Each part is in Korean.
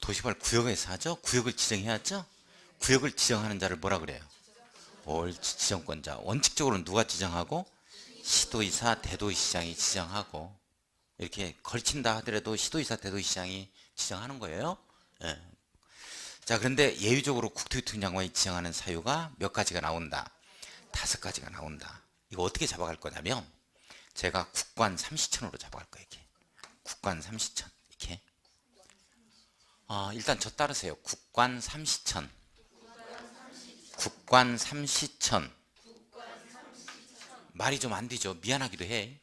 도시개발 구역에서 하죠. 구역을 지정해야죠. 구역을 지정하는 자를 뭐라 그래요? 옳지, 지정권자. 원칙적으로는 누가 지정하고? 시도이사, 대도시장이 지정하고. 이렇게 걸친다 하더라도 시도이사, 대도시장이 지정하는 거예요. 예. 자, 그런데 예외적으로 국토교통부 장관이 지정하는 사유가 몇 가지가 나온다. 5가지가 나온다. 이거 어떻게 잡아갈 거냐면 제가 국관 삼시천으로 잡아갈 거예요. 이렇게. 국관 삼시천 이렇게. 일단 저 따르세요. 국관 삼시천. 국관 삼시천. 말이 좀 안 되죠. 미안하기도 해.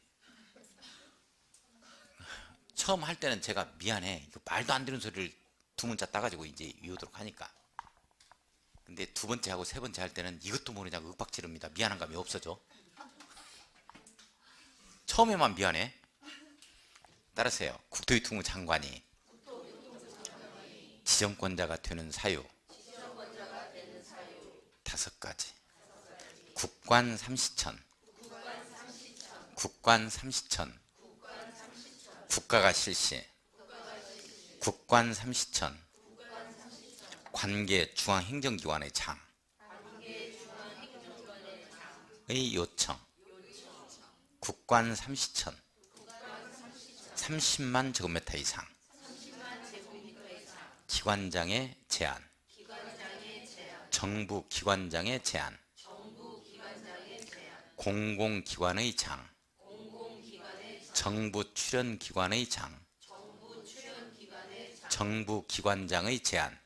처음 할 때는 제가 미안해. 말도 안 되는 소리를 두 문자 따가지고 이제 이어도록 하니까. 근데 두 번째 하고 세 번째 할 때는 이것도 모르냐고 윽박 지릅니다. 미안한 감이 없어져. 처음에만 미안해. 따르세요. 국토교통부 장관이 지정권자가 되는 사유 5가지. 국관 삼시천. 국관 삼시천. 국가가 실시. 국관 삼시천. 관계 중앙행정기관의 장의 요청. 국관 삼시천. 30만 제곱미터 이상. 기관장의 제한. 정부 기관장의 제한. 공공기관의 장. 정부 출연기관의 장. 정부 기관장의 제한.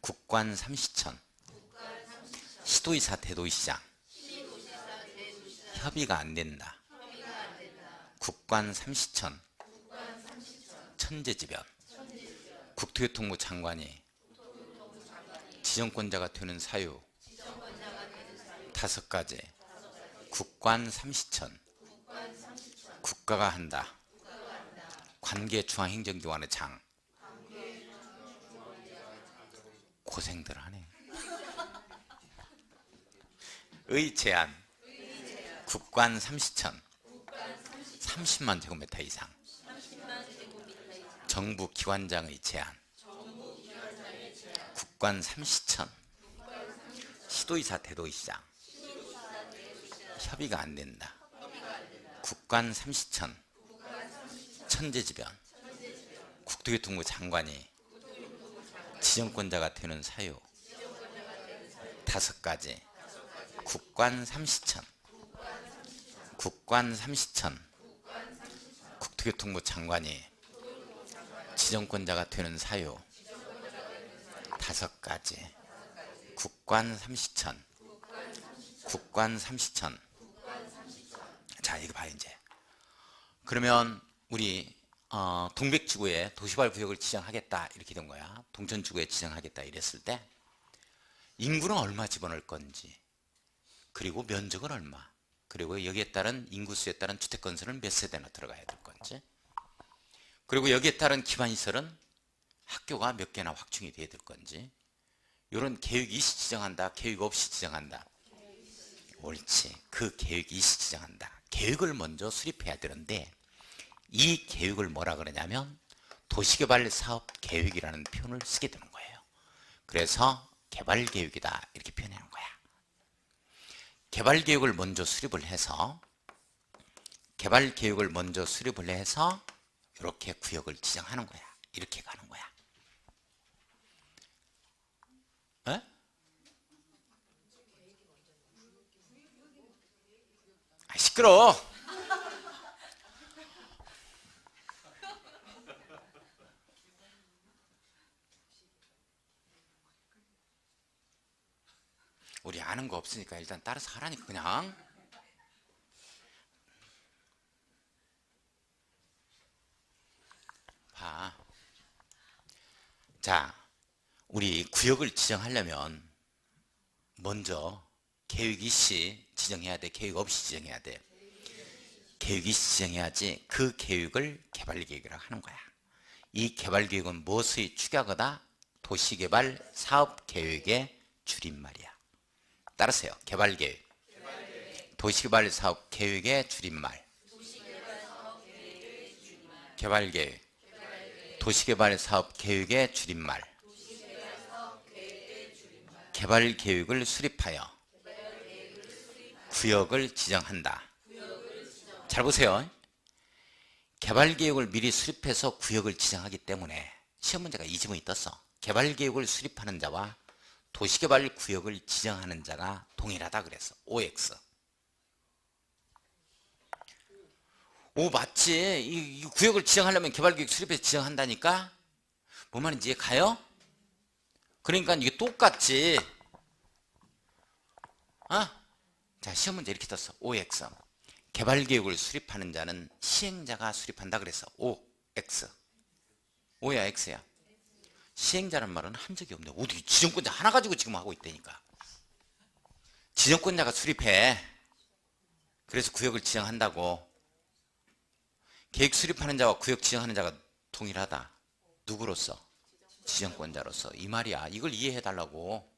국관 삼시천. 시도이사, 대도시장. 협의가 안 된다. 국관 삼시천. 천재지변. 국토교통부 장관이 지정권자가 되는 사유 5가지. 국관 삼시천. 국가가 한다. 관계 중앙행정기관의 장. 고생들 하네. 의 제한. 국관 삼시천. 30만 제곱미터 이상. 정부 기관장의 제한. 국관 삼시천. 시도이사, 대도시장. 협의가 안 된다. 국관 삼시천. 천재지변. 국토교통부 장관이 지정권자가 되는 사유 5가지. 국관 삼시천. 국관 삼시천. 국토교통부 장관이 지정권자가 되는 사유 5가지. 국관 삼시천. 국관 삼시천. 자, 이거 봐 이제. 그러면 우리 동백지구에 도시개발 구역을 지정하겠다 이렇게 된 거야. 동천지구에 지정하겠다 이랬을 때 인구는 얼마 집어넣을 건지, 그리고 면적은 얼마, 그리고 여기에 따른 인구수에 따른 주택건설은 몇 세대나 들어가야 될 건지, 그리고 여기에 따른 기반시설은 학교가 몇 개나 확충이 돼야 될 건지, 이런 계획 이시 지정한다, 계획 없이 지정한다. 옳지. 그 계획 이시 지정한다. 계획을 먼저 수립해야 되는데 이 계획을 뭐라 그러냐면 도시개발사업계획이라는 표현을 쓰게 되는 거예요. 그래서 개발계획이다 이렇게 표현하는 거야. 개발계획을 먼저 수립을 해서 이렇게 구역을 지정하는 거야. 이렇게 가는 거야. 에? 시끄러워. 우리 아는 거 없으니까 일단 따라서 하라니까 그냥. 봐. 자, 우리 구역을 지정하려면 먼저 계획 이시 지정해야 돼. 계획 없이 지정해야 돼. 계획 이시 지정해야지 그 계획을 개발계획이라고 하는 거야. 이 개발계획은 무엇의 축약어다? 도시개발 사업계획의 줄임말이야. 따르세요. 개발계획. 도시개발 사업계획의 줄임말. 개발계획. 도시개발사업계획의 줄임말. 개발계획을 수립하여 구역을 지정한다. 잘 보세요. 개발계획을 미리 수립해서 구역을 지정하기 때문에 시험 문제가 이 지문이 떴어. 개발계획을 수립하는 자와 도시개발구역을 지정하는 자가 동일하다 그랬어. OX. 오, 맞지. 이 구역을 지정하려면 개발계획 수립해서 지정한다니까. 뭔 말인지 이해 가요? 그러니까 이게 똑같지. 자, 시험 문제 이렇게 떴어. OX. 개발계획을 수립하는 자는 시행자가 수립한다 그랬어. OX. O야 X야? 시행자란 말은 한 적이 없네. 어디 지정권자 하나 가지고 지금 하고 있다니까. 지정권자가 수립해. 그래서 구역을 지정한다고. 계획 수립하는 자와 구역 지정하는 자가 동일하다. 누구로서? 지정권자로서. 이 말이야. 이걸 이해해 달라고.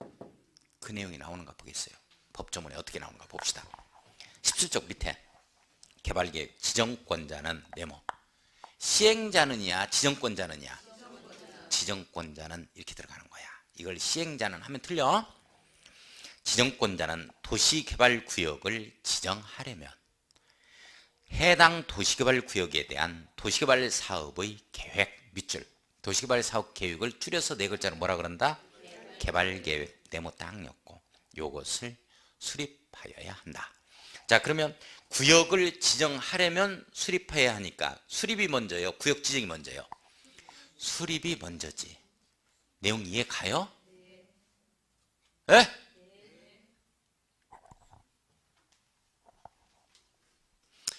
그 내용이 나오는가 보겠어요. 법조문에 어떻게 나오는가 봅시다. 17쪽 밑에 개발계획 지정권자는 네모. 시행자는이야 지정권자는이야? 지정권자는 이렇게 들어가는 거야. 이걸 시행자는 하면 틀려. 지정권자는 도시개발구역을 지정하려면 해당 도시개발구역에 대한 도시개발사업의 계획 밑줄. 도시개발사업 계획을 줄여서 네 글자로 뭐라 그런다? 개발계획. 네모 딱 넣고 요것을 수립하여야 한다. 자, 그러면 구역을 지정하려면 수립해야 하니까 수립이 먼저요? 구역 지정이 먼저요? 수립이 먼저지. 내용 이해 가요? 예?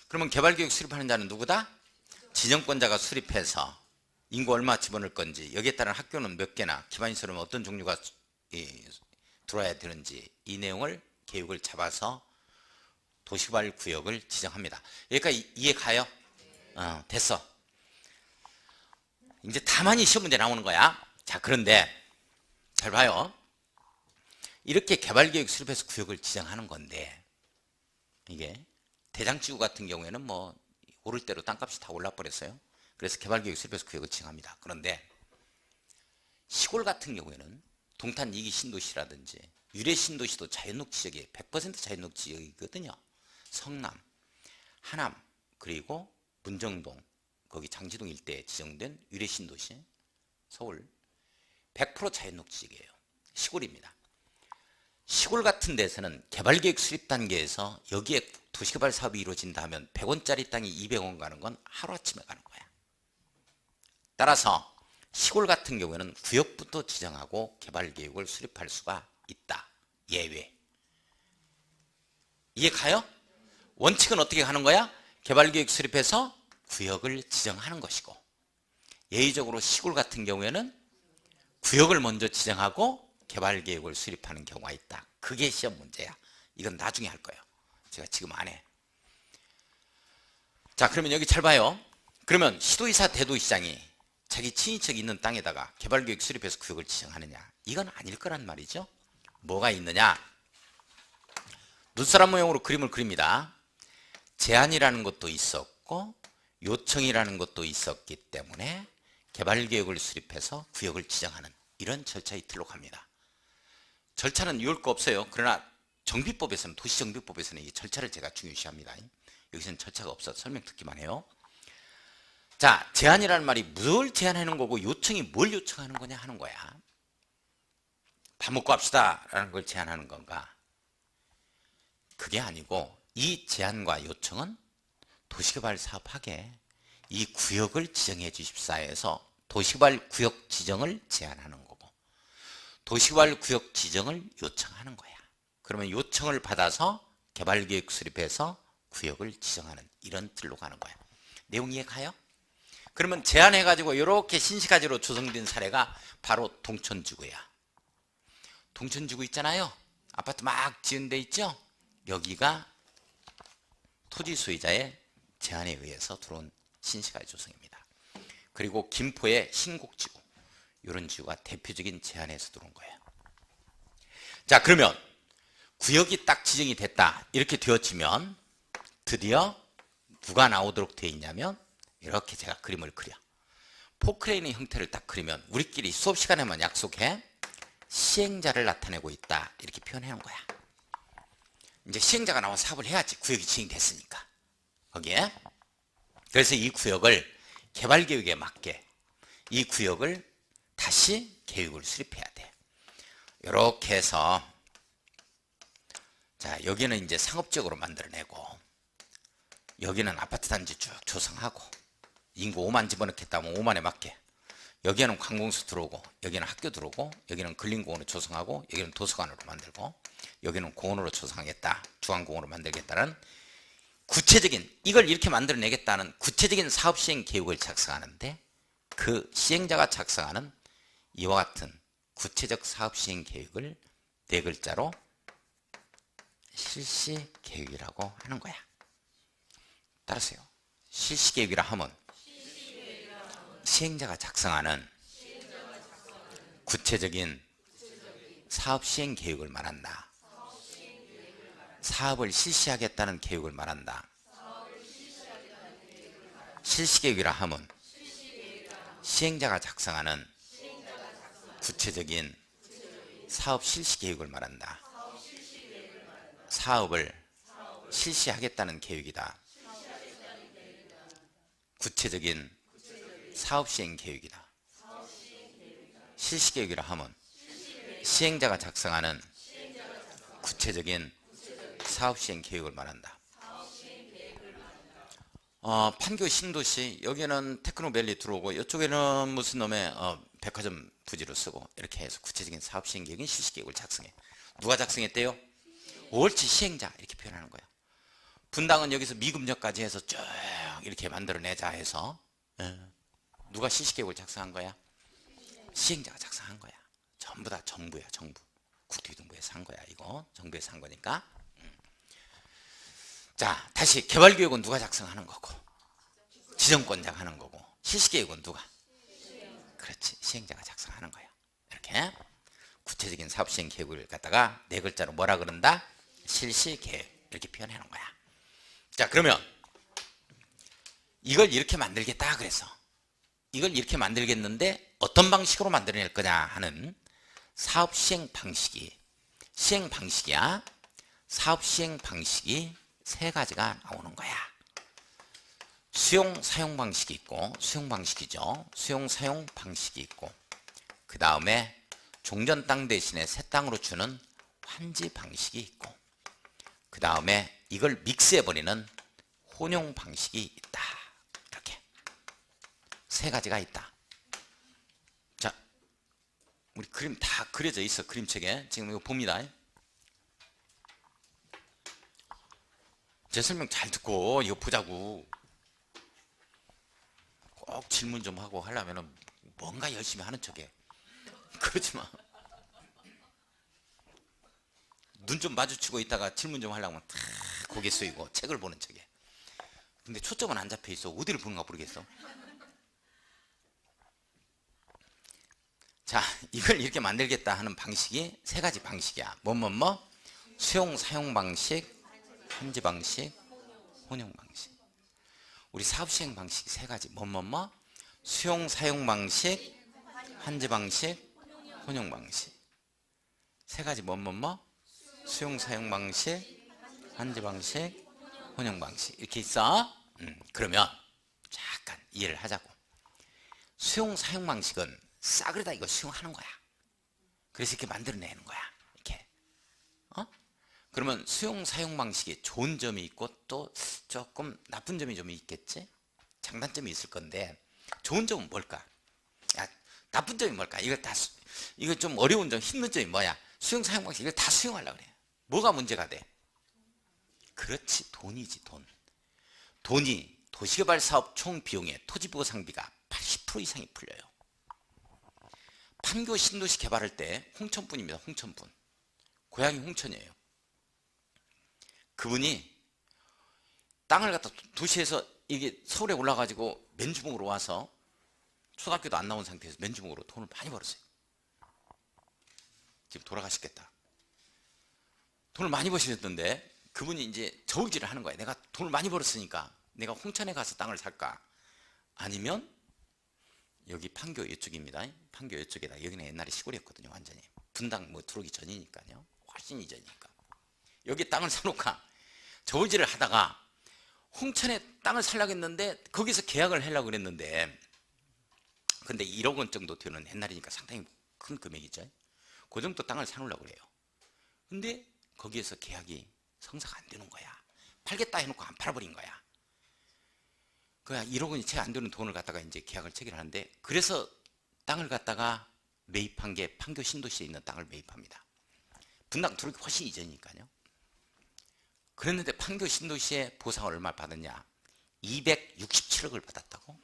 그러면 개발계획 수립하는 자는 누구다? 지정권자가 수립해서 인구 얼마 집어넣을 건지, 여기에 따른 학교는 몇 개나, 기반시설은 어떤 종류가 들어와야 되는지, 이 내용을 계획을 잡아서 도시개발구역을 지정합니다. 여기까지 이해 가요? 됐어. 이제 다만이 시험 문제 나오는 거야. 자, 그런데 잘 봐요. 이렇게 개발계획 수립해서 구역을 지정하는 건데, 이게 대장지구 같은 경우에는 뭐 오를 대로 땅값이 다 올라 버렸어요. 그래서 개발계획 수립해서 구역을 지정합니다. 그런데 시골 같은 경우에는 동탄 2기 신도시라든지 유래 신도시도 자연녹 지역이 100% 자연녹 지역이거든요. 성남, 하남, 그리고 문정동, 거기 장지동 일대에 지정된 유래 신도시, 서울 100% 자연녹 지역이에요. 시골입니다. 시골 같은 데서는 개발계획 수립 단계에서 여기에 도시개발 사업이 이루어진다 하면 100원짜리 땅이 200원 가는 건 하루아침에 가는 거야. 따라서 시골 같은 경우에는 구역부터 지정하고 개발계획을 수립할 수가 있다. 예외. 이해 가요? 원칙은 어떻게 하는 거야? 개발계획 수립해서 구역을 지정하는 것이고, 예외적으로 시골 같은 경우에는 구역을 먼저 지정하고 개발계획을 수립하는 경우가 있다. 그게 시험 문제야. 이건 나중에 할 거예요. 제가 지금 안 해. 자, 그러면 여기 잘 봐요. 그러면 시도의사 대도시장이 자기 친인척이 있는 땅에다가 개발계획 수립해서 구역을 지정하느냐? 이건 아닐 거란 말이죠. 뭐가 있느냐? 눈사람 모형으로 그림을 그립니다. 제안이라는 것도 있었고 요청이라는 것도 있었기 때문에 개발계획을 수립해서 구역을 지정하는 이런 절차의 틀로 갑니다. 절차는 이을 거 없어요. 그러나 정비법에서는, 도시정비법에서는 이 절차를 제가 중요시합니다. 여기서는 절차가 없어 설명 듣기만 해요. 자, 제안이라는 말이 뭘 제안하는 거고 요청이 뭘 요청하는 거냐 하는 거야. 밥 먹고 합시다 라는 걸 제안하는 건가? 그게 아니고 이 제안과 요청은 도시개발 사업하게 이 구역을 지정해 주십사 해서 도시개발 구역 지정을 제안하는 거고, 도시개발 구역 지정을 요청하는 거야. 그러면 요청을 받아서 개발계획 수립해서 구역을 지정하는 이런 틀로 가는 거야. 내용 이해 가요? 그러면 제안해가지고 이렇게 신시가지로 조성된 사례가 바로 동천지구야. 동천지구 있잖아요. 아파트 막 지은 데 있죠? 여기가 토지 소유자의 제안에 의해서 들어온 신시가지 조성입니다. 그리고 김포의 신곡지구, 이런 지구가 대표적인 제안에서 들어온 거예요. 자, 그러면 구역이 딱 지정이 됐다 이렇게 되어지면 드디어 누가 나오도록 되어 있냐면 이렇게 제가 그림을 그려. 포크레인의 형태를 딱 그리면 우리끼리 수업 시간에만 약속해. 시행자를 나타내고 있다. 이렇게 표현해 놓은 거야. 이제 시행자가 나와 사업을 해야지. 구역이 지정됐으니까. 거기에. 그래서 이 구역을 개발계획에 맞게 이 구역을 다시 계획을 수립해야 돼. 이렇게 해서 자, 여기는 이제 상업지역으로 만들어내고 여기는 아파트 단지 쭉 조성하고 인구 5만 집어넣겠다면 5만에 맞게 여기에는 관공서 들어오고 여기는 학교 들어오고 여기는 근린공원을 조성하고 여기는 도서관으로 만들고 여기는 공원으로 조성하겠다. 중앙공원으로 만들겠다는 구체적인 이걸 이렇게 만들어내겠다는 구체적인 사업시행 계획을 작성하는데 그 시행자가 작성하는 이와 같은 구체적 사업시행 계획을 네 글자로 실시계획이라고 하는 거야. 따라서요. 실시계획이라 하면 시행자가 작성하는 구체적인 사업시행 계획을 말한다. 사업을 실시하겠다는 계획을 말한다. 실시계획이라 하면 시행자가 작성하는 구체적인 사업 실시계획을 말한다. 사업을 실시하겠다는 계획이다. 구체적인 사업시행 계획이다. 실시계획이라 하면 시행자가 작성하는 구체적인 사업시행 계획을 말한다. 판교 신도시 여기는 테크노밸리 들어오고 이쪽에는 무슨 놈의 백화점 부지로 쓰고 이렇게 해서 구체적인 사업시행 계획인 실시계획을 작성해. 누가 작성했대요? 옳지, 시행자. 이렇게 표현하는 거야. 분당은 여기서 미금역까지 해서 쭉 이렇게 만들어내자 해서 누가 실시계획을 작성한 거야? 시행자가 작성한 거야. 전부 다 정부야. 정부. 국토교통부에서 한 거야. 이거 정부에서 한 거니까. 자, 다시 개발계획은 누가 작성하는 거고 지정권자가 하는 거고 실시계획은 누가? 그렇지, 시행자가 작성하는 거야. 이렇게 구체적인 사업시행 계획을 갖다가 네 글자로 뭐라 그런다? 실시계획. 이렇게 표현해 놓은 거야. 자, 그러면 이걸 이렇게 만들겠다 그래서 이걸 이렇게 만들겠는데 어떤 방식으로 만들어낼 거냐 하는 사업 시행 방식이 사업 시행 방식이 세 가지가 나오는 거야. 수용 사용 방식이 있고 수용 방식이죠. 수용 사용 방식이 있고 그 다음에 종전 땅 대신에 새 땅으로 주는 환지 방식이 있고 그 다음에 이걸 믹스해버리는 혼용 방식이 있다. 이렇게 세 가지가 있다. 자, 우리 그림 다 그려져 있어. 그림책에 지금 이거 봅니다. 제 설명 잘 듣고 이거 보자고. 꼭 질문 좀 하고 하려면은 뭔가 열심히 하는 척해. 그러지 마. 눈 좀 마주치고 있다가 질문 좀 하려면 탁 고개 숙이고 책을 보는 척해. 근데 초점은 안 잡혀 있어. 어디를 보는가 모르겠어. 자, 이걸 이렇게 만들겠다 하는 방식이 세 가지 방식이야. 뭐 수용 사용 방식, 환지 방식, 혼용 방식. 우리 사업 시행 방식이 세 가지. 뭐 수용 사용 방식, 환지 방식, 혼용 방식. 세 가지 뭐 수용 사용 방식, 환지 방식, 혼용 방식. 이렇게 있어. 그러면 잠깐 이해를 하자고. 수용 사용 방식은 싸그리다 이거 수용하는 거야. 그래서 이렇게 만들어내는 거야. 이렇게. 그러면 수용 사용 방식에 좋은 점이 있고 또 조금 나쁜 점이 좀 있겠지? 장단점이 있을 건데 좋은 점은 뭘까? 야, 나쁜 점이 뭘까? 이거 좀 어려운 점, 힘든 점이 뭐야? 수용 사용 방식 이걸 다 수용하려고 그래. 뭐가 문제가 돼? 그렇지, 돈이지, 돈. 돈이 도시개발 사업 총 비용의 토지보상비가 80% 이상이 풀려요. 판교 신도시 개발할 때 홍천분입니다. 홍천분. 고향이 홍천이에요. 그분이 땅을 갖다 도시에서 이게 서울에 올라가지고 맨주먹으로 와서 초등학교도 안 나온 상태에서 맨주먹으로 돈을 많이 벌었어요. 지금 돌아가시겠다. 돈을 많이 버시셨던데 그분이 이제 저울질을 하는 거야. 내가 돈을 많이 벌었으니까 내가 홍천에 가서 땅을 살까? 아니면 여기 판교 이쪽입니다. 판교 이쪽에다. 여기는 옛날에 시골이었거든요. 완전히 분당 뭐 들어오기 전이니까요. 훨씬 이전이니까. 여기 땅을 사놓고 저울질을 하다가 홍천에 땅을 살려고 했는데 거기서 계약을 하려고 그랬는데, 근데 1억 원 정도 되는 옛날이니까 상당히 큰 금액이죠. 그 정도 땅을 사놓으려고 그래요. 근데 거기에서 계약이 성사가 안 되는 거야. 팔겠다 해놓고 안 팔아버린 거야. 그냥 1억 원이 채 안 되는 돈을 갖다가 이제 계약을 체결하는데, 그래서 땅을 갖다가 매입한 게 판교 신도시에 있는 땅을 매입합니다. 분당 들어오기 훨씬 이전이니까요. 그랬는데 판교 신도시에 보상을 얼마 받았냐? 267억을 받았다고?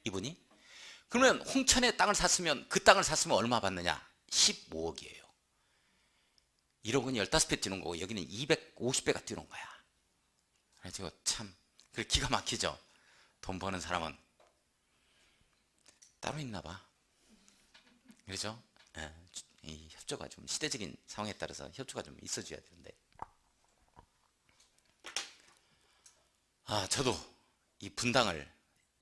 이분이? 그러면 홍천에 땅을 샀으면, 그 땅을 샀으면 얼마 받느냐? 15억이에요. 1억 원이 15배 뛰는 거고 여기는 250배가 뛰는 거야. 그래서 참 기가 막히죠. 돈 버는 사람은 따로 있나 봐. 그렇죠? 예, 이 협조가 좀, 시대적인 상황에 따라서 협조가 좀 있어줘야 되는데, 저도 이 분당을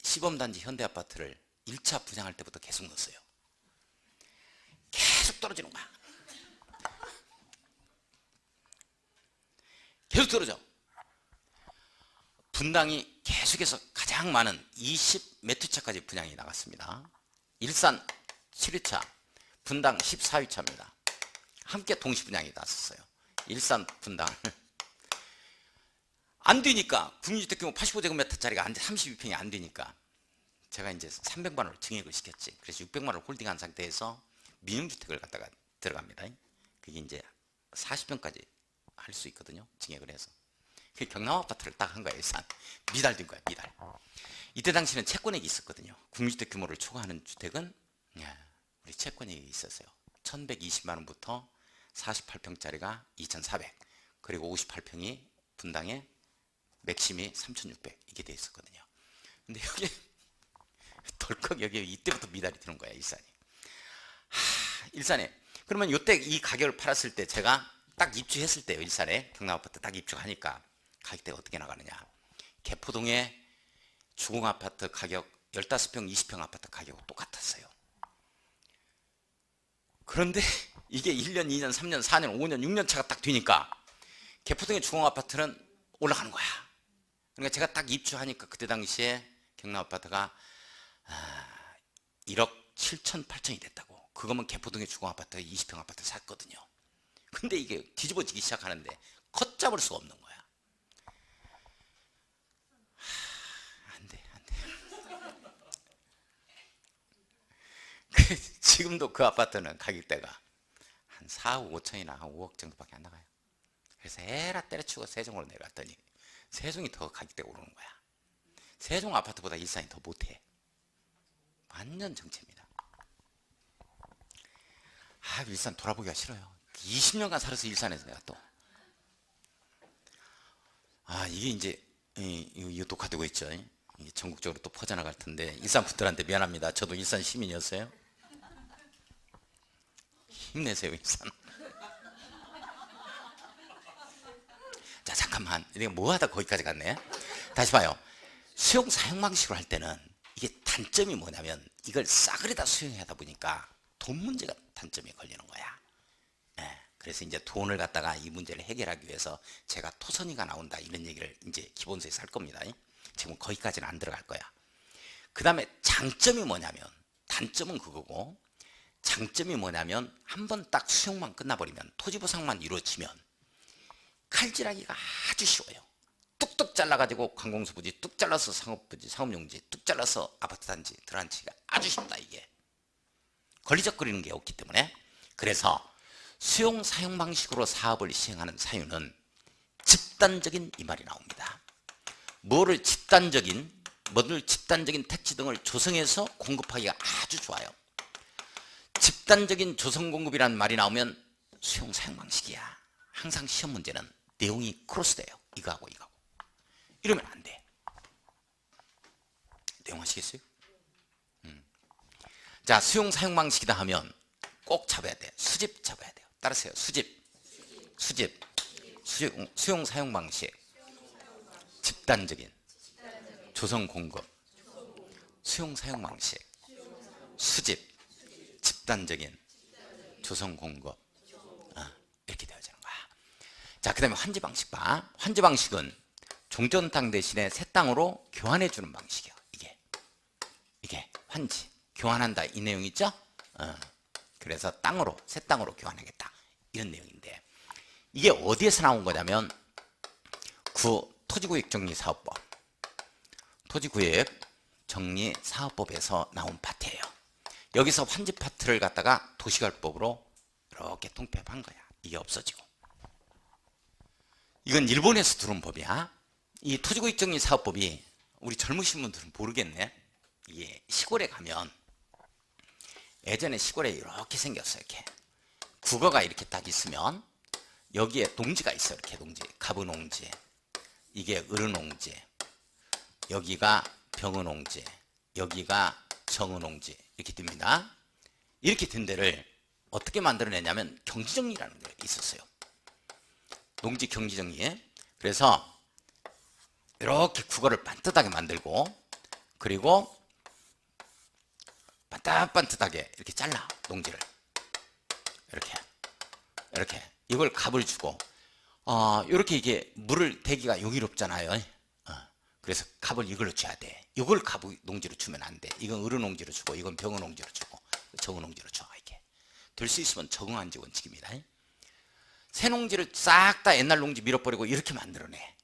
시범단지 현대아파트를 1차 분양할 때부터 계속 넣었어요. 계속 떨어지는 거야. 계속 떨어져. 분당이 계속해서 가장 많은 20 몇 회차까지 분양이 나갔습니다. 일산 7회차, 분당 14회차입니다. 함께 동시 분양이 났었어요. 일산, 분당. 안 되니까, 국민주택 규모 85제곱미터짜리가 32평이 안 되니까 제가 이제 300만 원을 증액을 시켰지. 그래서 600만 원을 홀딩한 상태에서 민영주택을 갖다가 들어갑니다. 그게 이제 40평까지 할 수 있거든요. 증액을 해서. 그 경남 아파트를 딱 한 거예요. 일산. 미달된 거야, 미달. 이때 당시는 채권액이 있었거든요. 국민주택 규모를 초과하는 주택은 우리 채권액이 있었어요. 1120만 원부터 48평짜리가 2400, 그리고 58평이 분당에 맥심이 3600, 이게 돼 있었거든요. 근데 여기 덜컥 여기 이때부터 미달이 드는 거야, 일산이. 일산에. 그러면 이때 이 가격을 팔았을 때, 제가 딱 입주했을 때요, 일산에 경남 아파트 딱 입주하니까 가격대가 어떻게 나가느냐? 개포동의 주공 아파트 가격 15평, 20평 아파트 가격하고 똑같았어요. 그런데 이게 1년, 2년, 3년, 4년, 5년, 6년 차가 딱 되니까 개포동의 주공 아파트는 올라가는 거야. 그러니까 제가 딱 입주하니까 그때 당시에 경남 아파트가 1억 7천 8천이 됐다고. 그거면 개포동의 주공 아파트 20평 아파트 샀거든요. 근데 이게 뒤집어지기 시작하는데 걷잡을 수가 없는 거야. 안 돼. 지금도 그 아파트는 가격대가 한 4억 5천이나 한 5억 정도밖에 안 나가요. 그래서 에라 때려치고 세종으로 내려갔더니 세종이 더 가격대가 오르는 거야. 세종 아파트보다 일산이 더 못해. 완전 정체입니다. 일산 돌아보기가 싫어요. 20년간 살아서 일산에서 내가 또 이게 이제 이거 녹화되고 있죠. 전국적으로 또 퍼져나갈 텐데 일산 분들한테 미안합니다. 저도 일산 시민이었어요. 힘내세요, 일산. 자, 잠깐만, 내가 뭐하다 거기까지 갔네. 다시 봐요. 수용 사용 방식으로 할 때는 이게 단점이 뭐냐면, 이걸 싸그리다 수용하다 보니까 돈 문제가 단점이 걸리는 거야. 그래서 이제 돈을 갖다가 이 문제를 해결하기 위해서 제가 토선이가 나온다, 이런 얘기를 이제 기본서에서 할 겁니다. 지금 거기까지는 안 들어갈 거야. 그 다음에 장점이 뭐냐면, 단점은 그거고, 장점이 뭐냐면, 한번 딱 수용만 끝나버리면, 토지 보상만 이루어지면 칼질하기가 아주 쉬워요. 뚝뚝 잘라가지고 관공서 부지, 뚝 잘라서 상업부지, 상업용지, 뚝 잘라서 아파트 단지 들어앉히기가 아주 쉽다. 이게 걸리적거리는 게 없기 때문에. 그래서 수용 사용 방식으로 사업을 시행하는 사유는 집단적인, 이 말이 나옵니다. 뭐를 집단적인 택지 등을 조성해서 공급하기가 아주 좋아요. 집단적인 조성 공급이라는 말이 나오면 수용 사용 방식이야. 항상 시험 문제는 내용이 크로스돼요. 이거하고 이거하고. 이러면 안 돼. 내용 아시겠어요? 자, 수용 사용 방식이다 하면 꼭 잡아야 돼. 수집 잡아야 돼요. 따르세요. 수집. 수용 사용 방식. 집단적인 조성 공급. 수용 사용 방식. 수집, 집단적인 조성 공급. 이렇게 되어지는 거야. 자, 그 다음에 환지 방식 봐. 환지 방식은 종전 땅 대신에 새 땅으로 교환해 주는 방식이야. 이게 환지, 교환한다 이 내용 있죠? 그래서 땅으로, 새 땅으로 교환하겠다 이런 내용인데, 이게 어디에서 나온 거냐면 토지구역정리사업법, 토지구역정리사업법에서 나온 파트예요. 여기서 환지 파트를 갖다가 도시개발법으로 이렇게 통폐합한 거야. 이게 없어지고. 이건 일본에서 들어온 법이야. 이 토지구역정리사업법이 우리 젊으신 분들은 모르겠네. 이게 시골에 가면, 예전에 시골에 이렇게 생겼어요. 이렇게 국어가 이렇게 딱 있으면 여기에 농지가 있어요. 이렇게 농지, 가부농지, 이게 어르농지, 여기가 병어농지, 여기가 정어농지 이렇게 됩니다. 이렇게 된 데를 어떻게 만들어내냐면 경지정리라는 게 있었어요. 농지 경지정리. 그래서 이렇게 국어를 반듯하게 만들고, 그리고 반듯반듯하게 이렇게 잘라, 농지를 이렇게 이걸 값을 주고, 이렇게 이게 물을 대기가 용이롭잖아요. 그래서 값을 이걸로 줘야 돼. 이걸 값 농지로 주면 안 돼. 이건 어른 농지로 주고, 이건 병어 농지로 주고, 정어 농지로 줘. 이게 될 수 있으면 적응한지 원칙입니다. 새 농지를 싹 다 옛날 농지 밀어버리고 이렇게 만들어내.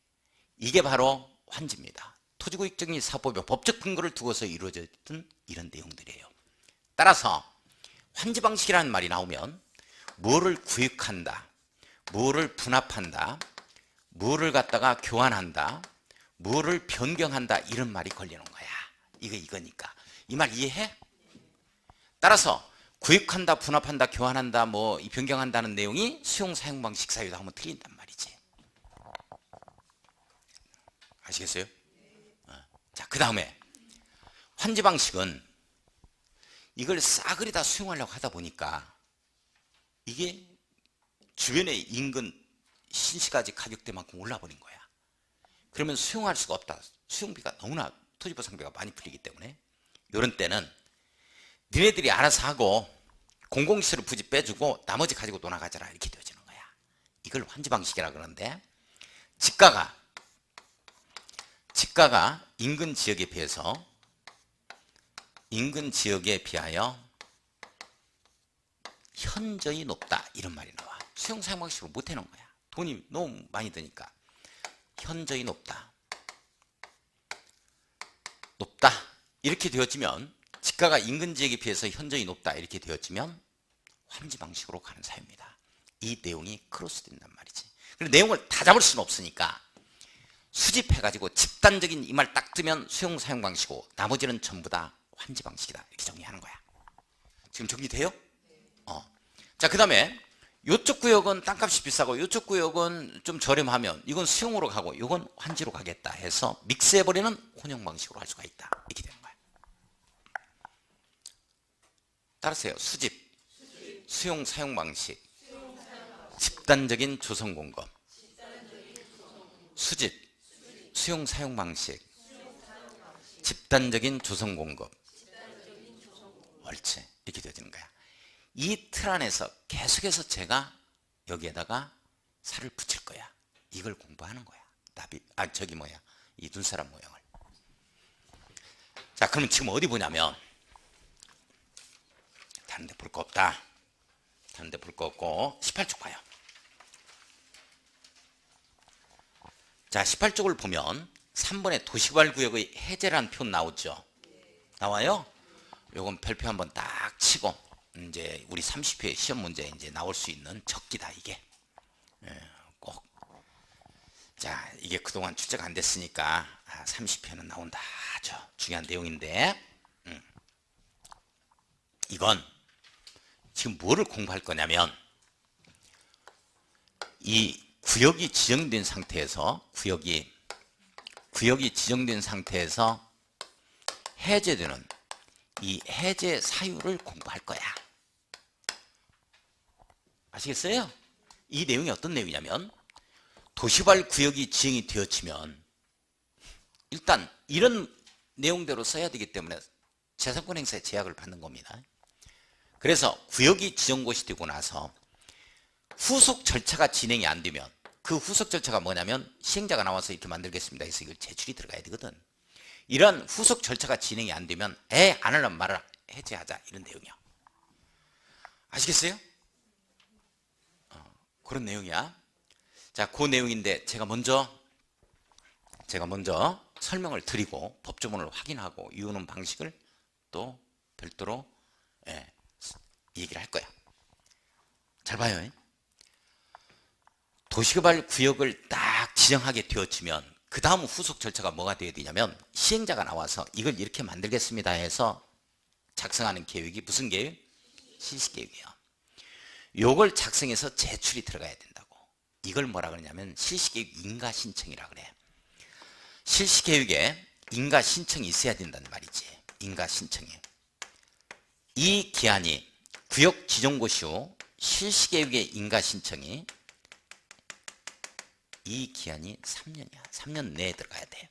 이게 바로 환지입니다. 토지구역정리사업법의 법적 근거를 두고서 이루어졌던 이런 내용들이에요. 따라서 환지 방식이라는 말이 나오면 뭐를 구역한다, 뭐를 분합한다, 뭐를 갖다가 교환한다, 뭐를 변경한다, 이런 말이 걸리는 거야. 이거니까. 이 말 이해해? 따라서 구역한다, 분합한다, 교환한다, 뭐 변경한다는 내용이 수용 사용 방식 사유도 하면 틀린단 말이지. 아시겠어요? 자, 그 다음에 환지 방식은 이걸 싸그리 다 수용하려고 하다 보니까 이게 주변의 인근 신시가지 가격대만큼 올라버린 거야. 그러면 수용할 수가 없다. 수용비가 너무나 토지보 상비가 많이 풀리기 때문에 이런 때는 니네들이 알아서 하고 공공시설을 부지 빼주고 나머지 가지고 놀아가져라, 이렇게 되어지는 거야. 이걸 환지 방식이라 그러는데, 지가가 인근 지역에 비하여 현저히 높다, 이런 말이 나와. 수용 사용 방식으로 못 해놓은 거야. 돈이 너무 많이 드니까. 현저히 높다 이렇게 되어지면, 지가가 인근 지역에 비해서 현저히 높다 이렇게 되어지면 환지 방식으로 가는 사유입니다. 이 내용이 크로스된단 말이지. 그리고 내용을 다 잡을 수는 없으니까 수집해가지고 집단적인 이 말 딱 뜨면 수용 사용 방식이고 나머지는 전부 다 환지 방식이다, 이렇게 정리하는 거야. 지금 정리돼요? 자, 그 다음에 이쪽 구역은 땅값이 비싸고 이쪽 구역은 좀 저렴하면 이건 수용으로 가고 이건 환지로 가겠다 해서 믹스해버리는 혼용 방식으로 할 수가 있다, 이렇게 되는 거야. 따라서요. 수집, 수용 사용 방식, 집단적인 조성 공급. 수집, 수용 사용 방식, 집단적인 조성 공급. 옳지, 이렇게 되어지는 거야. 이 틀 안에서 계속해서 제가 여기에다가 살을 붙일 거야. 이걸 공부하는 거야. 이 눈사람 모양을. 자, 그러면 지금 어디 보냐면, 다른 데 볼 거 없다. 다른 데 볼 거 없고 18쪽 봐요. 자, 18쪽을 보면 3번에 도시개발구역의 해제라는 표 나오죠? 나와요? 요건 별표 한번 딱 치고 이제 우리 30회 시험 문제에 이제 나올 수 있는 적기다, 이게. 꼭. 자, 이게 그동안 출제가 안 됐으니까 30회는 나온다. 아주 중요한 내용인데, 이건 지금 뭐를 공부할 거냐면, 이 구역이 지정된 상태에서 해제되는 이 해제 사유를 공부할 거야. 아시겠어요? 이 내용이 어떤 내용이냐면, 도시개발 구역이 지정이 되어지면 일단 이런 내용대로 써야 되기 때문에 재산권 행사에 제약을 받는 겁니다. 그래서 구역이 지정고시 되고 나서 후속 절차가 진행이 안 되면 그 후속 절차가 뭐냐면 시행자가 나와서 이렇게 만들겠습니다 해서 이걸 제출이 들어가야 되거든. 이런 후속 절차가 진행이 안 되면 안 하려면 말을 해제하자 이런 내용이야. 아시겠어요? 그런 내용이야. 자, 그 내용인데 제가 먼저 설명을 드리고 법조문을 확인하고 이유는 방식을 또 별도로 얘기를 할 거야. 잘 봐요. 도시개발 구역을 딱 지정하게 되어지면 그 다음 후속 절차가 뭐가 되어야 되냐면 시행자가 나와서 이걸 이렇게 만들겠습니다 해서 작성하는 계획이 무슨 계획? 실시계획이에요. 요걸 작성해서 제출이 들어가야 된다고. 이걸 뭐라 그러냐면 실시계획 인가신청이라 그래. 실시계획에 인가신청이 있어야 된다는 말이지. 인가신청이. 이 기한이 구역 지정고시 후 실시계획의 인가신청이 이 기한이 3년이야. 3년 내에 들어가야 돼.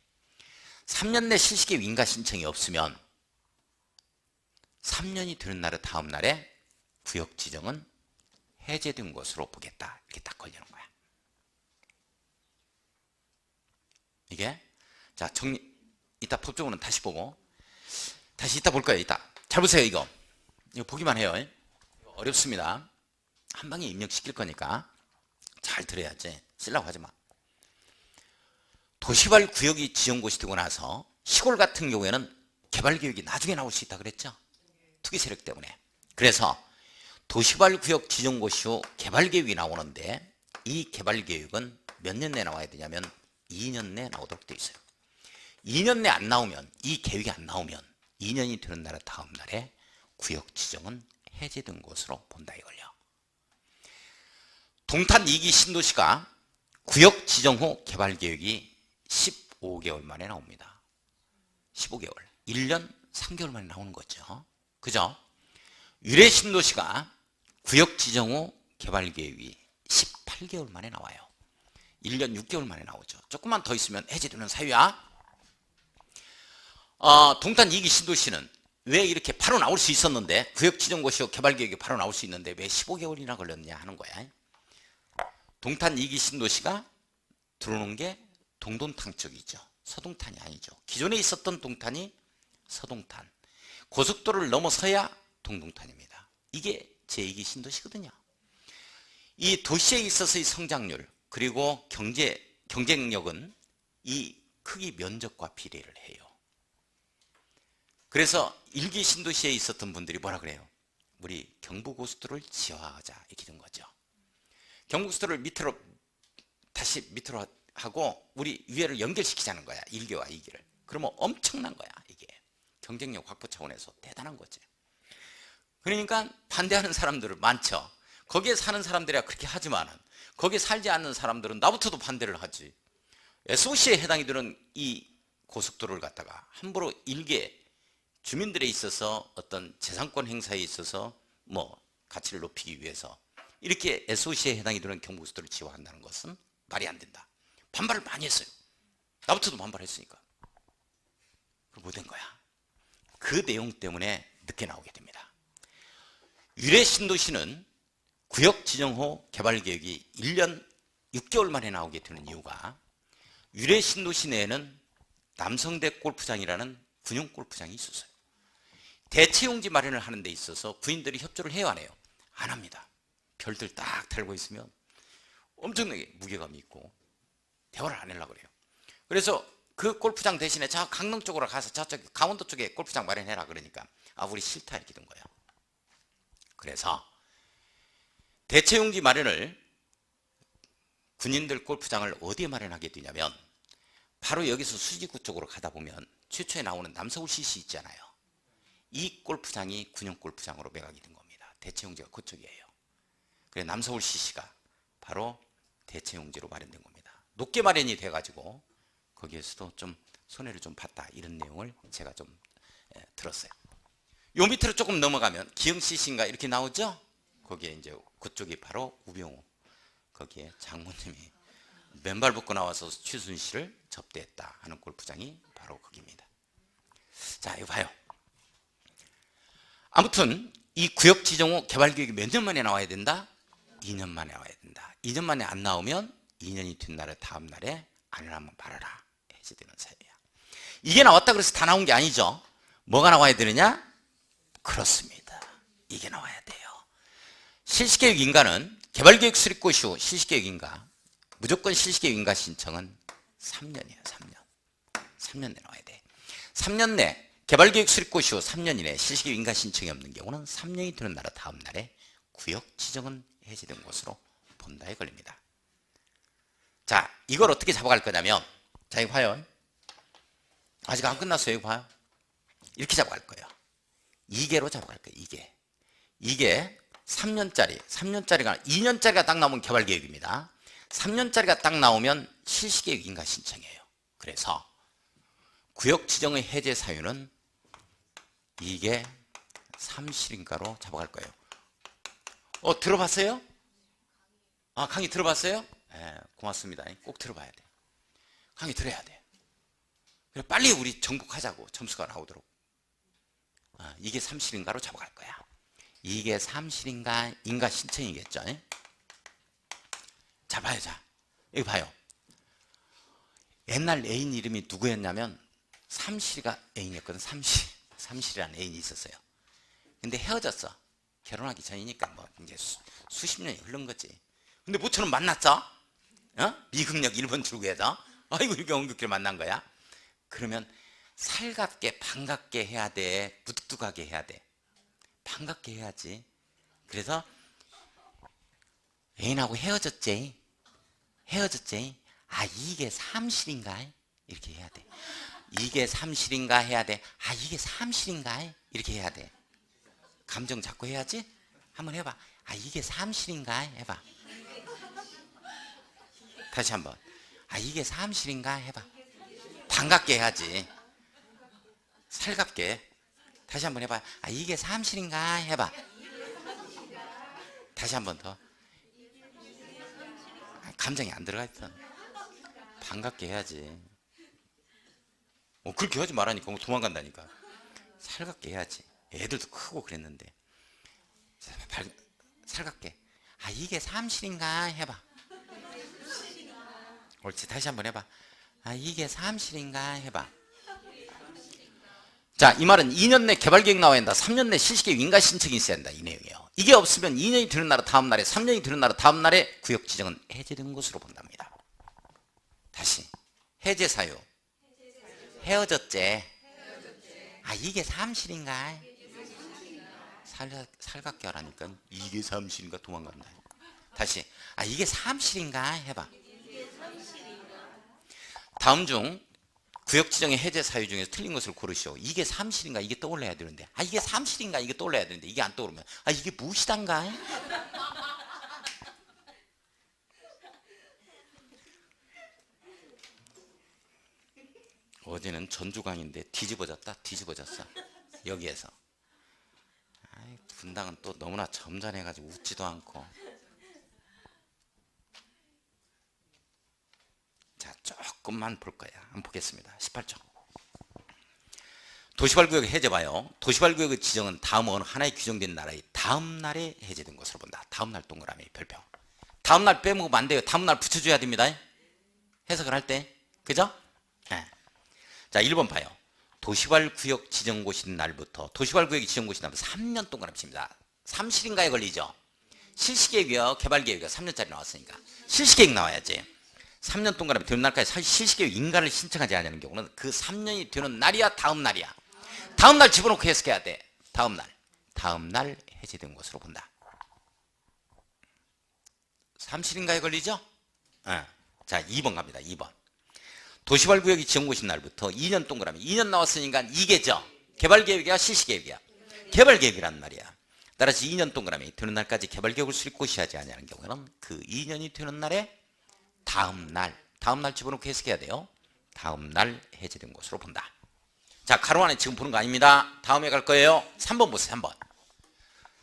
3년 내 실시계획 인가신청이 없으면 3년이 되는 날의 다음 날에 구역 지정은 해제된 것으로 보겠다. 이렇게 딱 걸리는 거야. 이게 자 정리 이따 법적으로는 다시 보고 다시 이따 볼 거예요. 이따 잘 보세요. 이거 보기만 해요. 어렵습니다. 한 방에 입력시킬 거니까 잘 들어야지. 쓰려고 하지 마. 도시개발 구역이 지정고시 되고 나서 시골 같은 경우에는 개발계획이 나중에 나올 수 있다 그랬죠. 투기 세력 때문에. 그래서 도시개발 구역 지정고시 후 개발계획이 나오는데 이 개발계획은 몇 년 내에 나와야 되냐면 2년 내에 나오도록 되어 있어요. 2년 내 안 나오면 이 계획이 안 나오면 2년이 되는 날 다음 날에 구역 지정은 해제된 것으로 본다 이걸요. 동탄 2기 신도시가 구역 지정 후 개발계획이 15개월 만에 나옵니다. 15개월. 1년 3개월 만에 나오는 거죠. 그죠? 유래 신도시가 구역 지정 후 개발계획이 18개월 만에 나와요. 1년 6개월 만에 나오죠. 조금만 더 있으면 해제되는 사유야. 동탄 2기 신도시는 왜 이렇게 바로 나올 수 있었는데 구역 지정고시 후 개발계획이 바로 나올 수 있는데 왜 15개월이나 걸렸냐 하는 거야. 동탄 2기 신도시가 들어오는 게 동동탄 쪽이죠. 서동탄이 아니죠. 기존에 있었던 동탄이 서동탄. 고속도로를 넘어서야 동동탄입니다. 이게 제2기 신도시거든요. 이 도시에 있어서의 성장률 그리고 경쟁력은 이 크기 면적과 비례를 해요. 그래서 1기 신도시에 있었던 분들이 뭐라 그래요? 우리 경부고속도로를 지하화하자 이렇게 된 거죠. 경부고속도로를 밑으로 다시 밑으로 하고 우리 위에를 연결시키자는 거야. 1기와 2기를. 그러면 엄청난 거야. 이게 경쟁력 확보 차원에서 대단한 거지. 그러니까 반대하는 사람들은 많죠. 거기에 사는 사람들이야 그렇게 하지만은 거기에 살지 않는 사람들은 나부터도 반대를 하지. SOC에 해당이 되는 이 고속도로를 갖다가 함부로 일개 주민들에 있어서 어떤 재산권 행사에 있어서 뭐 가치를 높이기 위해서 이렇게 SOC에 해당이 되는 경부고속도로를 지화한다는 것은 말이 안 된다. 반발을 많이 했어요. 나부터도 반발했으니까. 못된 거야. 그 내용 때문에 늦게 나오게 됩니다. 유래 신도시는 구역 지정 후 개발계획이 1년 6개월 만에 나오게 되는 이유가 유래 신도시 내에는 남성대 골프장이라는 군용 골프장이 있었어요. 대체용지 마련을 하는 데 있어서 구인들이 협조를 해야 하네요. 안 합니다. 별들 딱 달고 있으면 엄청나게 무게감이 있고 대화를 안 하려고 그래요. 그래서 그 골프장 대신에 저 강릉 쪽으로 가서 저쪽 강원도 쪽에 골프장 마련해라 그러니까 우리 싫다 이렇게 된 거예요. 그래서 대체용지 마련을 군인들 골프장을 어디에 마련하게 되냐면 바로 여기서 수지구 쪽으로 가다 보면 최초에 나오는 남서울 CC 있잖아요. 이 골프장이 군용 골프장으로 매각이 된 겁니다. 대체용지가 그쪽이에요. 그래서 남서울 CC가 바로 대체용지로 마련된 겁니다. 높게 마련이 돼가지고 거기에서도 좀 손해를 좀 봤다 이런 내용을 제가 좀 들었어요. 요 밑으로 조금 넘어가면 기흥 CC인가 이렇게 나오죠? 거기에 이제 그쪽이 바로 우병우 거기에 장모님이 맨발 벗고 나와서 최순실을 접대했다 하는 골프장이 바로 거기입니다. 자, 이거 봐요. 아무튼 이 구역 지정 후 개발 계획이 몇 년 만에 나와야 된다? 2년 만에 나와야 된다. 2년 만에 안 나오면 2년이 된 날에 다음 날에 안을 한번 바라라. 해제되는 사유야. 이게 나왔다 그래서 다 나온 게 아니죠. 뭐가 나와야 되느냐? 그렇습니다. 이게 나와야 돼요. 실시계획 인가는 개발계획 수립고 시 후 실시계획 인가, 무조건 실시계획 인가 신청은 3년이에요. 3년. 3년 내 나와야 돼. 3년 내 개발계획 수립고 시 후 3년 이내 실시계획 인가 신청이 없는 경우는 3년이 되는 날의 다음 날에 구역 지정은 해제된 것으로 본다에 걸립니다. 자, 이걸 어떻게 잡아갈 거냐면, 자, 이거 봐요. 아직 안 끝났어요. 이거 봐요. 이렇게 잡아갈 거예요. 2개로 잡아갈 거예요. 2개. 이게 3년짜리가 2년짜리가 딱 나오면 개발계획입니다. 3년짜리가 딱 나오면 실시계획 인가 신청이에요. 그래서 구역 지정의 해제 사유는 이게 삼실인가로 잡아갈 거예요. 들어봤어요? 강의 들어봤어요? 네, 고맙습니다. 꼭 들어봐야 돼. 강의 들어야 돼. 그래, 빨리 우리 정복하자고, 점수가 나오도록. 이게 삼실인가로 잡아갈 거야. 이게 삼실인가 인가 신청이겠죠. 자, 봐요. 자, 여기 봐요. 옛날 애인 이름이 누구였냐면 삼실이가 애인이었거든. 삼실이라는 애인이 있었어요. 근데 헤어졌어. 결혼하기 전이니까 뭐 이제 수십 년이 흐른 거지. 근데 모처럼 만났어. 미국역 1번 출구에서. 아이고, 이렇게 엉겹게 만난 거야. 그러면 살갑게 반갑게 해야 돼? 무뚝뚝하게 해야 돼? 반갑게 해야지. 그래서 애인하고 헤어졌지. 이게 삼실인가? 이렇게 해야 돼. 이게 삼실인가 해야 돼. 이게 삼실인가? 이렇게 해야 돼. 감정 잡고 해야지. 한번 해봐. 이게 삼실인가? 해봐. 다시 한번. 이게 삼실인가? 해봐. 반갑게 해야지. 살갑게. 다시 한번 해봐. 이게 삼실인가? 해봐. 다시 한번 더. 감정이 안 들어가 있어. 반갑게 해야지. 그렇게 하지 말라니까. 도망간다니까. 살갑게 해야지. 애들도 크고 그랬는데. 살갑게. 이게 삼실인가? 해봐. 옳지. 다시 한번 해봐. 이게 삼실인가? 해봐. 자, 이 말은 2년 내 개발계획 나와야 한다. 3년 내 실시계획 인가 신청이 있어야 한다. 이 내용이에요. 이게 없으면 2년이 되는 날에 다음 날에 3년이 되는 날에 다음 날에 구역 지정은 해제된 것으로 본답니다. 다시. 해제 사유. 헤어졌지. 이게 삼실인가? 살갑게 하라니까. 이게 삼실인가? 도망간다. 다시. 이게 삼실인가? 해봐. 다음 중 구역 지정의 해제 사유 중에서 틀린 것을 고르시오. 이게 삼실인가? 이게 떠올라야 되는데. 이게 삼실인가? 이게 떠올라야 되는데. 이게 안 떠오르면 이게 무엇이단가? 어제는 전주강인데 뒤집어졌다. 뒤집어졌어. 여기에서. 분당은 또 너무나 점잖해가지고 웃지도 않고. 자, 조금만 볼 거야. 한번 보겠습니다. 18쪽. 도시발구역 해제 봐요. 도시발구역의 지정은 다음 어느 하나의 규정된 나라의 다음 날에 해제된 것으로 본다. 다음 날 동그라미 별표. 다음 날 빼먹으면 안 돼요. 다음 날 붙여줘야 됩니다. 해석을 할 때. 그죠? 네. 자, 1번 봐요. 도시발구역 지정고시인 날부터 도시발구역이 지정고시인 날부터 3년 동그라미 칩니다. 삼실인가에 걸리죠? 실시계획이요. 개발계획이요. 3년짜리 나왔으니까. 실시계획 나와야지. 3년 동그라미 되는 날까지 실시계획 인가를 신청하지 않는 경우는 그 3년이 되는 날이야? 다음 날이야? 다음 날 집어넣고 해석해야 돼. 다음 날 해제된 것으로 본다. 삼실인가에 걸리죠? 자, 2번 갑니다. 2번. 도시발구역이 지정고시인 날부터 2년 동그라미. 2년 나왔으니까 이게죠. 개발계획이야? 실시계획이야? 개발계획이란 말이야. 따라서 2년 동그라미 되는 날까지 개발계획을 수립고시하지 않는 경우는 그 2년이 되는 날에 다음 날 집어넣고 해석해야 돼요. 다음 날 해제된 것으로 본다. 자, 가로 안에 지금 보는 거 아닙니다. 다음에 갈 거예요. 3번 보세요.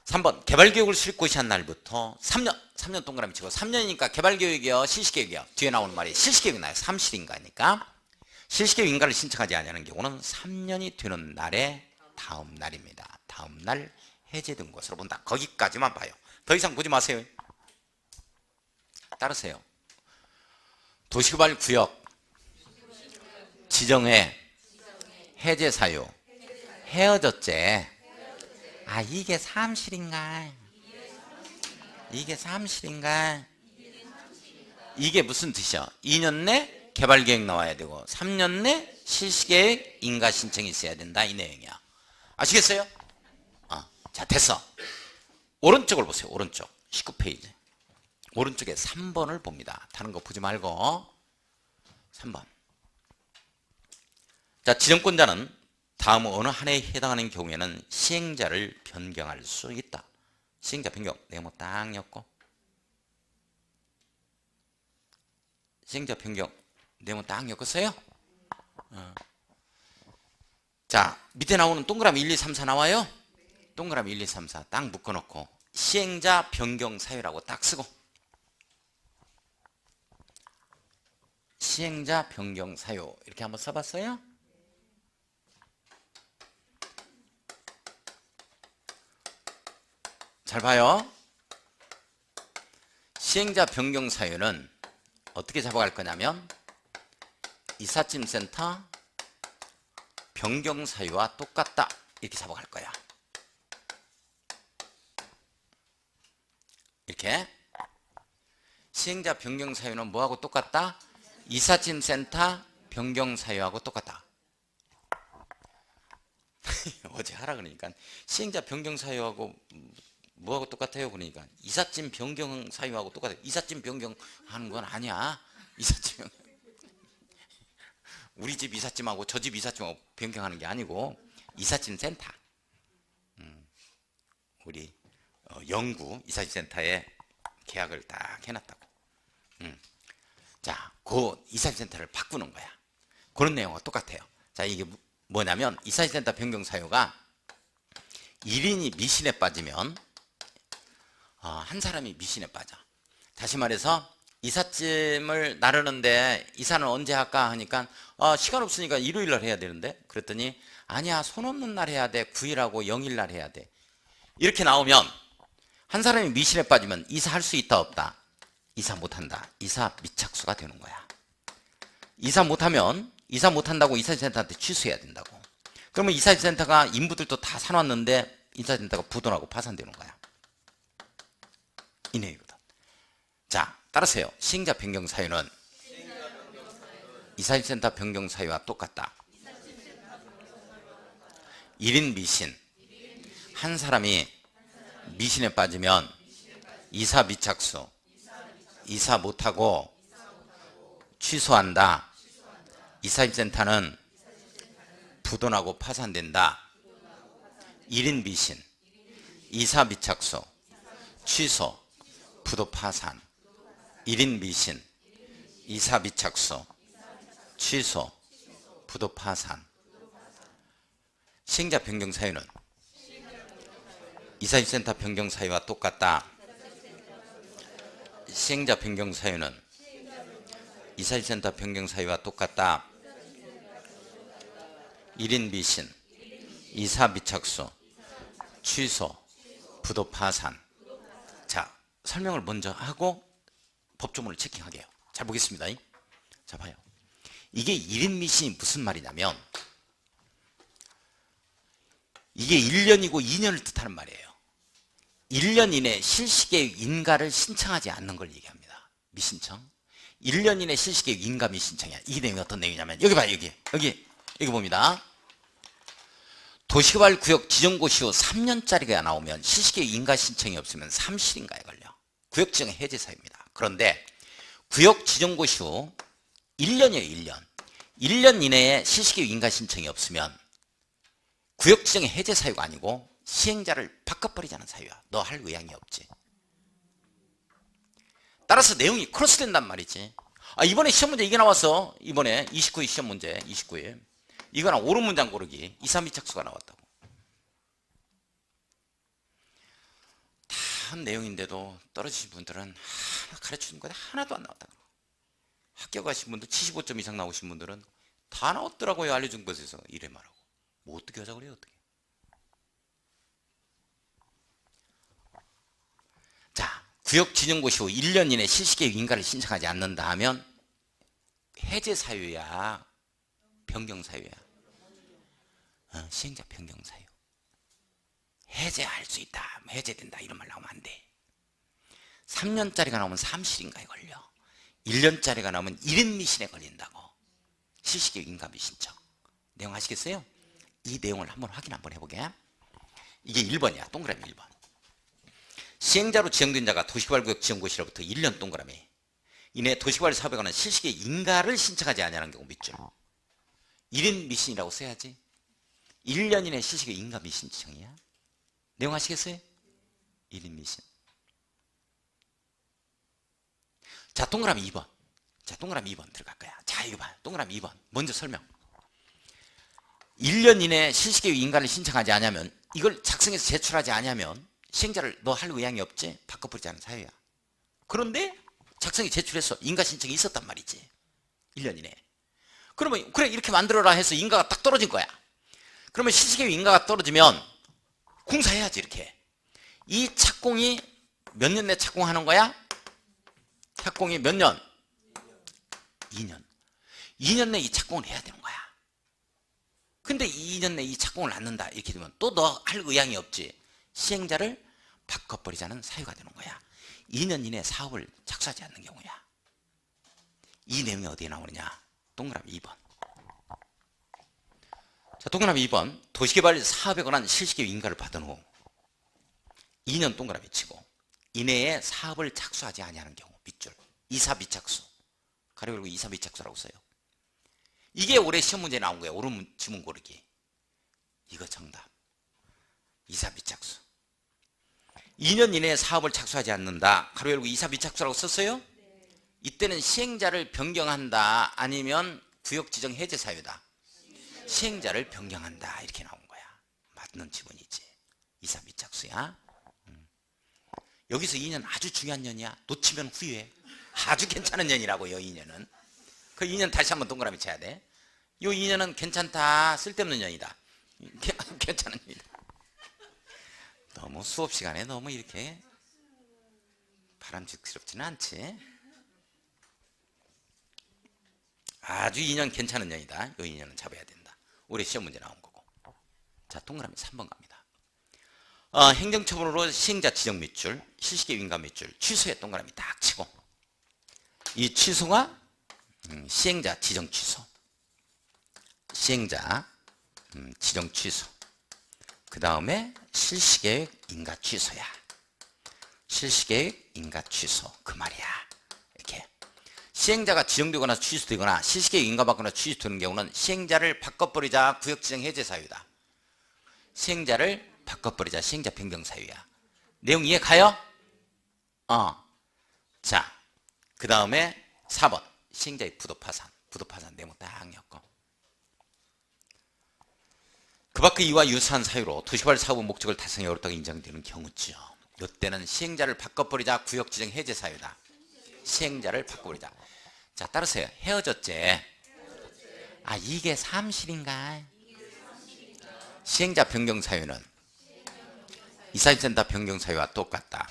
3번 개발계획을 수립고시한 날부터 3년 동그라미 치고 3년이니까 개발계획이요? 실시계획이요? 뒤에 나오는 말이 실시계획이 나요. 삼실인가니까. 실시계획 인가를 신청하지 않는 경우는 3년이 되는 날에 다음 날입니다. 다음 날 해제된 것으로 본다. 거기까지만 봐요. 더 이상 보지 마세요. 따르세요. 도시개발 구역 지정해 해제 사유 헤어졌제. 아, 이게 사무실인가? 이게 사무실인가? 이게 무슨 뜻이야? 2년 내 개발계획 나와야 되고 3년 내 실시계획 인가 신청이 있어야 된다, 이 내용이야. 아시겠어요? 자, 됐어. 오른쪽을 보세요. 오른쪽 19페이지 오른쪽에 3번을 봅니다. 다른 거 보지 말고 3번. 자, 지정권자는 다음 어느 하나에 해당하는 경우에는 시행자를 변경할 수 있다. 시행자 변경 네모 딱 엮고, 시행자 변경 네모 딱 엮었어요. 자, 밑에 나오는 동그라미 1, 2, 3, 4 나와요. 동그라미 1, 2, 3, 4 딱 묶어놓고 시행자 변경 사유라고 딱 쓰고, 시행자 변경 사유 이렇게 한번 써봤어요? 잘 봐요. 시행자 변경 사유는 어떻게 잡아갈 거냐면 이삿짐센터 변경 사유와 똑같다 이렇게 잡아갈 거야. 이렇게 시행자 변경 사유는 뭐하고 똑같다? 이삿짐센터 변경 사유하고 똑같다. 어제 하라 그러니까 시행자 변경 사유하고 뭐하고 똑같아요? 그러니까 이삿짐 변경 사유하고 똑같아요. 이삿짐 변경하는 건 아니야. 이삿짐 우리 집 이삿짐하고 저 집 이삿짐하고 변경하는 게 아니고 이삿짐 센터. 우리 영구 이삿짐 센터에 계약을 딱 해놨다고. 자, 그 이삿짐 센터를 바꾸는 거야. 그런 내용과 똑같아요. 자, 이게 뭐냐면 이삿짐 센터 변경 사유가 1인이 미신에 빠지면 한 사람이 미신에 빠져. 다시 말해서 이삿짐을 나르는데 이사는 언제 할까 하니까 시간 없으니까 일요일 날 해야 되는데, 그랬더니 아니야, 손 없는 날 해야 돼. 9일하고 0일 날 해야 돼. 이렇게 나오면 한 사람이 미신에 빠지면 이사할 수 있다 없다? 이사 못한다. 이사 미착수가 되는 거야. 이사 못한다고 이사센터한테 취소해야 된다고. 그러면 이사센터가 인부들도 다 사놨는데 이사센터가 부도나고 파산되는 거야. 이 내용이거든. 자, 따르세요. 시행자 변경 사유는 이사센터 변경 사유와 똑같다. 1인 미신, 한 사람이 미신에 빠지면 이사 미착수, 이사 못하고 취소한다. 이사입센터는 부도나고 파산된다. 1인 미신, 이사 미착수, 취소, 부도 파산. 1인 미신, 이사 미착수, 취소, 부도 파산. 시행자 변경 사유는 이사입센터 변경 사유와 똑같다. 시행자 변경 사유는 이사입센터 변경 사유와 똑같다. 1인 미신, 이사 미착수, 취소, 부도 파산. 자, 설명을 먼저 하고 법조문을 체킹하게요. 잘 보겠습니다. 자, 봐요. 이게 1인 미신이 무슨 말이냐면 이게 1년이고 2년을 뜻하는 말이에요. 1년 이내 실시계획 인가를 신청하지 않는 걸 얘기합니다. 미신청. 1년 이내 실시계획 인가 미신청이야. 이 내용이 어떤 내용이냐면 여기 봐요. 여기 봅니다. 도시개발구역 지정고시 후 3년짜리가 나오면 실시계획 인가 신청이 없으면 3실인가에 걸려. 구역지정 해제 사유입니다. 그런데 구역 지정고시 후 1년이에요. 1년. 1년 이내에 실시계획 인가 신청이 없으면 구역지정 해제 사유가 아니고 시행자를 바꿔버리자는 사유야. 너 할 의향이 없지. 따라서 내용이 크로스된단 말이지. 이번에 시험 문제 이게 나왔어. 이번에 29일 시험 문제 29일. 이거랑 옳은 문장 고르기 2, 3, 2착수가 나왔다고. 다음 내용인데도 떨어지신 분들은 하나 가르쳐준 거 하나도 안 나왔다. 합격하신 분들 75점 이상 나오신 분들은 다 나왔더라고요. 알려준 것에서 이래 말하고. 뭐 어떻게 하자 그래요. 어떻게. 구역 지정고시 후 1년 이내 실시계획 인가를 신청하지 않는다 하면 해제 사유야, 변경 사유야. 시행자 변경 사유. 해제할 수 있다, 해제된다 이런 말 나오면 안 돼. 3년짜리가 나오면 사무실인가에 걸려. 1년짜리가 나오면 1인 미신에 걸린다고. 실시계획 인가비 신청. 내용 아시겠어요? 이 내용을 한번 확인 한번 해보게. 이게 1번이야. 동그라미 1번. 시행자로 지정된 자가 도시개발구역 지정고시로부터 1년 동그라미 이내 도시개발 사업에 관한 실시계획 인가를 신청하지 아니하는 경우 밑줄. 1인 미신이라고 써야지. 1년 이내 실시계획 인가 미신청이야. 내용 아시겠어요? 1인 미신. 자, 동그라미 2번. 자, 동그라미 2번 들어갈 거야. 자, 이거 봐. 동그라미 2번. 먼저 설명. 1년 이내 실시계획 인가를 신청하지 않으면, 이걸 작성해서 제출하지 않으면 시행자를 너 할 의향이 없지? 바꿔버리지 않은 사유야. 그런데 작성이 제출했어. 인가 신청이 있었단 말이지. 1년 이내. 그러면 그래 이렇게 만들어라 해서 인가가 딱 떨어진 거야. 그러면 실시계획 인가가 떨어지면 공사해야지 이렇게. 이 착공이 몇 년 내 착공하는 거야? 착공이 몇 년? 2년. 2년 내 이 착공을 해야 되는 거야. 근데 2년 내 이 착공을 않는다 이렇게 되면 또 너 할 의향이 없지. 시행자를 바꿔버리자는 사유가 되는 거야. 2년 이내 사업을 착수하지 않는 경우야. 이 내용이 어디에 나오느냐? 동그라미 2번. 자, 동그라미 2번. 도시개발 사업에 관한 실시계획 인가를 받은 후 2년 동그라미 치고 이내에 사업을 착수하지 아니하는 경우 밑줄. 이사비착수. 가로 열고 이사비착수라고 써요. 이게 올해 시험 문제에 나온 거예요. 옳은 지문 고르기. 이거 정답. 이사비착수. 2년 이내에 사업을 착수하지 않는다. 가로 열고 이사비착수라고 썼어요? 이때는 시행자를 변경한다. 아니면 구역지정 해제 사유다. 시행자를 변경한다. 이렇게 나온 거야. 맞는 지문이지. 이사비착수야. 여기서 2년 아주 중요한 년이야. 놓치면 후회해. 아주 괜찮은 년이라고요. 2년은. 그 2년 다시 한번 동그라미 쳐야 돼. 요 2년은 괜찮다. 쓸데없는 년이다. 괜찮은 년이다. 너무 수업 시간에 너무 이렇게 바람직스럽지는 않지. 아주 2년 괜찮은 년이다. 요 2년은 잡아야 된다. 올해 시험 문제 나온 거고. 자, 동그라미 3번 갑니다. 행정처분으로 시행자 지정 밑줄, 실시계획 인가 밑줄, 취소에 동그라미 딱 치고, 이 취소가 시행자 지정 취소, 시행자 지정 취소, 그 다음에 실시계획 인가 취소야. 실시계획 인가 취소 그 말이야. 이렇게 시행자가 지정되거나 취소되거나 실시계획 인가받거나 취소되는 경우는 시행자를 바꿔버리자 구역지정 해제 사유다. 시행자를 바꿔버리자 시행자 변경 사유야. 내용 이해 가요? 자, 그 다음에 4번 시행자의 부도파산. 부도파산 내용 딱 엮어. 그 밖의 이와 유사한 사유로 도시개발 사업의 목적을 달성이 어렵다고 인정되는 경우죠. 이때는 시행자를 바꿔버리자 구역지정 해제 사유다. 시행자를 바꿔버리자. 자, 따르세요. 헤어졌지? 이게 사무실인가? 시행자 변경 사유는 이사센터 변경 사유와 똑같다.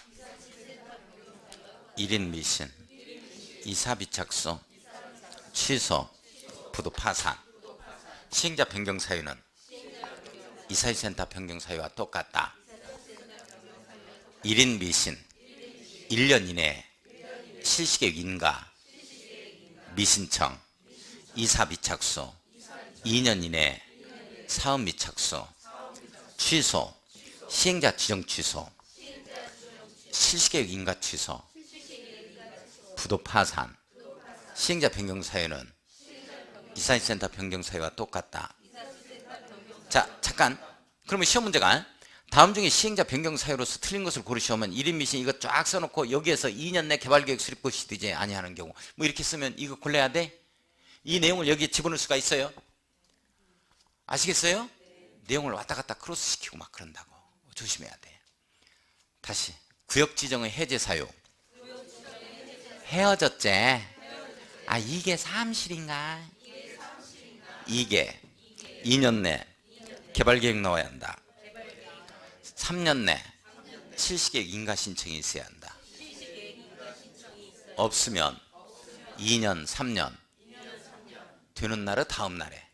1인 미신, 이사비착수, 취소, 부도 파산. 시행자 변경 사유는 이사센터 변경 사유와 똑같다. 1인 미신, 1년 이내 실시계획 인가, 미신청, 이사비착수, 2년 이내 사업 미착수, 취소, 시행자 지정 취소, 실시계획 인가 취소, 부도 파산. 시행자 변경 사유는 이사센터 변경 사유와 똑같다. 자, 잠깐. 그러면 시험 문제가 다음 중에 시행자 변경 사유로서 틀린 것을 고르시오면 1인 미신 이거 쫙 써놓고 여기에서 2년 내 개발계획 수립고시 되지 아니하는 경우 뭐 이렇게 쓰면 이거 골라야 돼? 이 내용을 여기에 집어넣을 수가 있어요? 아시겠어요? 내용을 왔다 갔다 크로스 시키고 막 그런다고. 조심해야 돼. 다시 구역지정의 해제 사유. 헤어졌지? 이게 사무실인가? 이게 2년 내 개발계획 나와야 한다. 3년 내 실시계획 인가 신청이 있어야 한다. 없으면 2년, 3년 되는 날의 다음 날에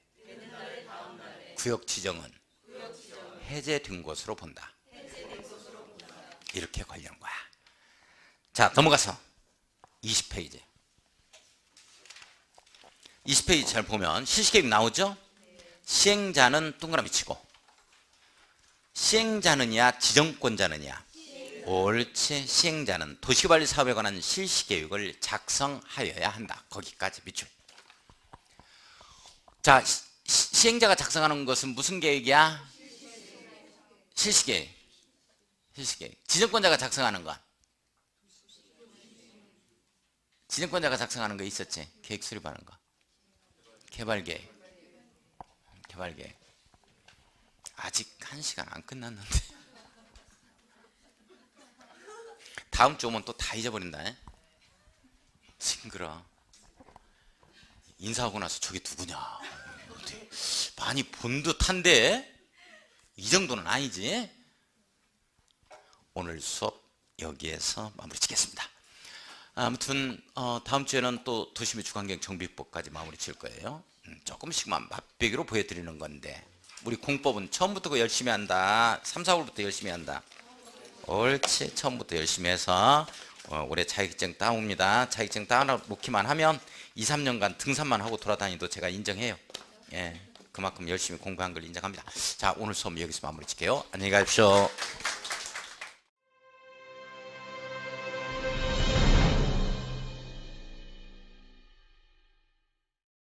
구역 지정은 해제된 것으로 본다. 이렇게 걸리는 거야. 자, 넘어가서 20페이지. 20페이지 잘 보면 실시계획 나오죠? 시행자는 동그라미 치고, 시행자는야 지정권자는야? 옳지. 시행자는 도시개발 사업에 관한 실시계획을 작성하여야 한다. 거기까지 밑줄. 자, 시행자가 작성하는 것은 무슨 계획이야? 실시계획. 실시계획. 지정권자가 작성하는 건? 지정권자가 작성하는 거 있었지? 계획 수립하는 거. 개발계획. 개발계획. 아직 1시간 안 끝났는데. 다음 주 오면 또 다 잊어버린다. 징그러. 인사하고 나서 저게 누구냐. 많이 본 듯한데 이 정도는 아니지. 오늘 수업 여기에서 마무리 짓겠습니다. 아무튼 다음 주에는 또 도시및 주거환경 정비법까지 마무리 칠 거예요. 조금씩만 맛배기로 보여드리는 건데, 우리 공법은 처음부터 열심히 한다. 3, 4월부터 열심히 한다. 옳지. 처음부터 열심히 해서 올해 자격증 따옵니다. 자격증 따놓기만 하면 2, 3년간 등산만 하고 돌아다니도 제가 인정해요. 예, 그만큼 열심히 공부한 걸 인정합니다. 자, 오늘 수업 여기서 마무리 짓게요. 안녕히 가십시오.